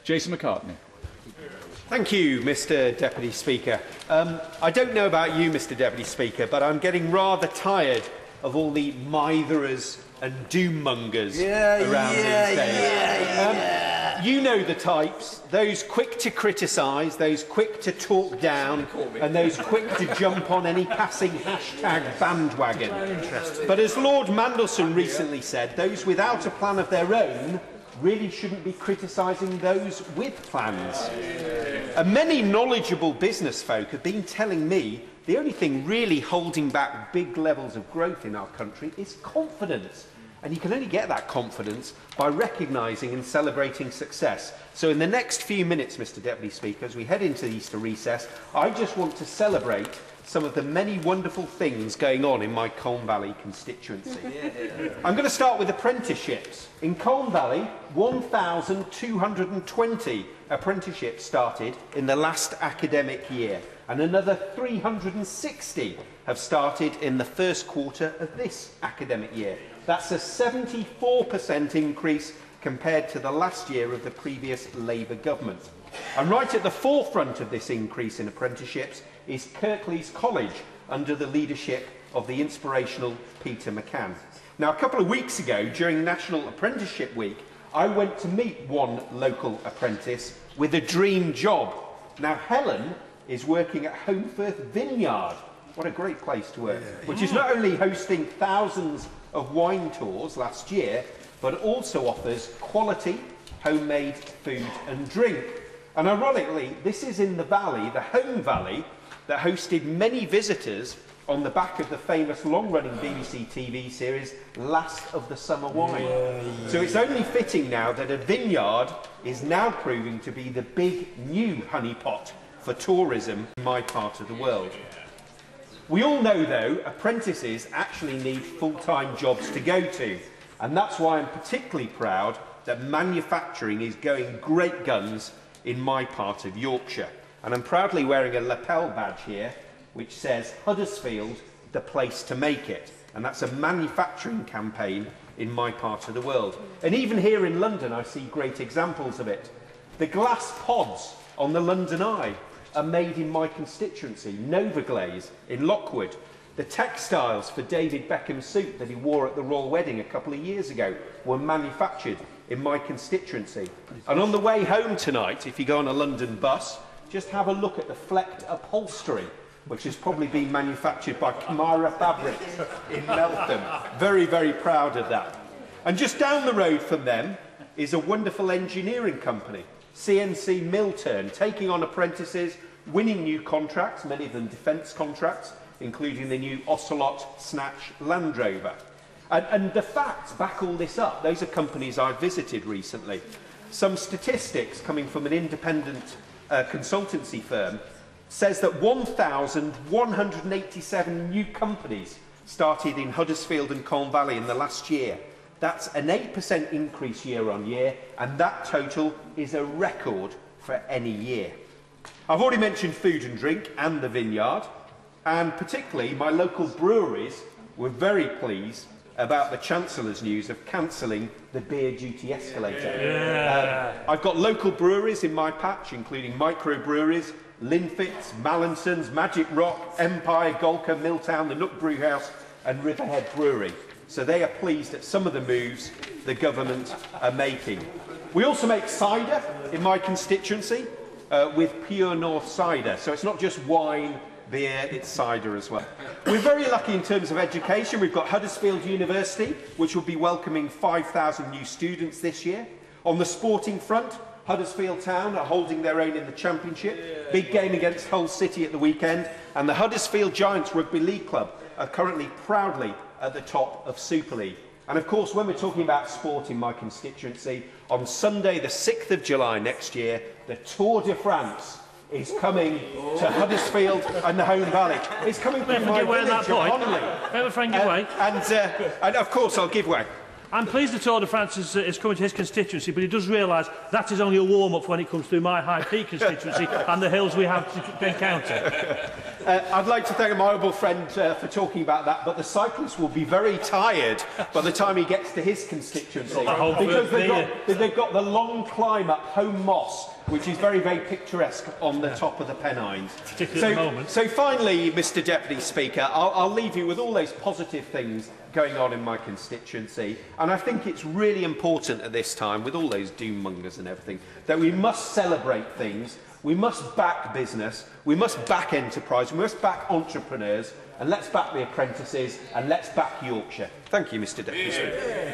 Jason McCartney. Thank you, Mr Deputy Speaker. I don't know about you, Mr Deputy Speaker, but I'm getting rather tired of all the mitherers and doom-mongers around these days. You know the types, those quick to criticise, those quick to talk down, and those quick to jump on any passing hashtag bandwagon. But as Lord Mandelson recently said, those without a plan of their own really shouldn't be criticising those with plans. And many knowledgeable business folk have been telling me the only thing really holding back big levels of growth in our country is confidence. And you can only get that confidence by recognising and celebrating success. So in the next few minutes, Mr Deputy Speaker, as we head into the Easter recess, I just want to celebrate some of the many wonderful things going on in my Colne Valley constituency. I'm going to start with apprenticeships. In Colne Valley, 1,220 apprenticeships started in the last academic year, and another 360 have started in the first quarter of this academic year. That's a 74% increase compared to the last year of the previous Labour government. And right at the forefront of this increase in apprenticeships is Kirklees College, under the leadership of the inspirational Peter McCann. Now, a couple of weeks ago, during National Apprenticeship Week, I went to meet one local apprentice with a dream job. Now, Helen is working at Holmfirth Vineyard. What a great place to work, which is not only hosting thousands of wine tours last year, but also offers quality homemade food and drink. And ironically, this is in the valley, the home valley, that hosted many visitors on the back of the famous long-running BBC TV series Last of the Summer Wine. So it's only fitting now that a vineyard is now proving to be the big new honeypot for tourism in my part of the world. We all know, though, apprentices actually need full-time jobs to go to, and that's why I'm particularly proud that manufacturing is going great guns in my part of Yorkshire. And I'm proudly wearing a lapel badge here which says Huddersfield, the place to make it. And that's a manufacturing campaign in my part of the world. And even here in London, I see great examples of it. The glass pods on the London Eye are made in my constituency, Nova Glaze in Lockwood. The textiles for David Beckham's suit that he wore at the royal wedding a couple of years ago were manufactured in my constituency. And on the way home tonight, if you go on a London bus, just have a look at the flecked upholstery, which has probably been manufactured by Camara Fabrics in Meltham. Very, very proud of that. And just down the road from them is a wonderful engineering company, CNC Millturn, taking on apprentices, winning new contracts, many of them defence contracts, including the new Ocelot Snatch Land Rover. And the facts back all this up. Those are companies I've visited recently. Some statistics coming from an independent consultancy firm says that 1,187 new companies started in Huddersfield and Colne Valley in the last year. That's an 8% increase year on year, and that total is a record for any year. I've already mentioned food and drink and the vineyard, and particularly my local breweries were very pleased about the Chancellor's news of cancelling the beer duty escalator. I've got local breweries in my patch, including microbreweries, Linfitz, Mallinson's, Magic Rock, Empire, Golka, Milltown, the Nook Brewhouse and Riverhead Brewery. So they are pleased at some of the moves the government are making. We also make cider in my constituency with Pure North Cider. So it's not just wine, beer, it's cider as well. We're very lucky in terms of education. We've got Huddersfield University, which will be welcoming 5,000 new students this year. On the sporting front, Huddersfield Town are holding their own in the Championship. Big game against Hull City at the weekend. And the Huddersfield Giants Rugby League Club are currently proudly at the top of Super League. And of course, when we're talking about sport in my constituency, on Sunday the 6th of July next year, the Tour de France is coming to Huddersfield and the home valley. It's coming from my village of Honley. And of course I'll give way. I'm pleased the Tour de France is coming to his constituency, but he does realise that is only a warm-up when it comes through my High Peak constituency and the hills we have to encounter. I'd like to thank my honourable friend for talking about that, but the cyclist will be very tired by the time he gets to his constituency, because they've got the long climb up Home Moss, which is very, very picturesque on the top of the Pennines. Particularly at the moment. So finally, Mr Deputy Speaker, I'll leave you with all those positive things going on in my constituency, and I think it's really important at this time, with all those doom mongers and everything, that we must celebrate things, we must back business, we must back enterprise, we must back entrepreneurs, and let's back the apprentices, and let's back Yorkshire. Thank you, Mr Deputy Speaker.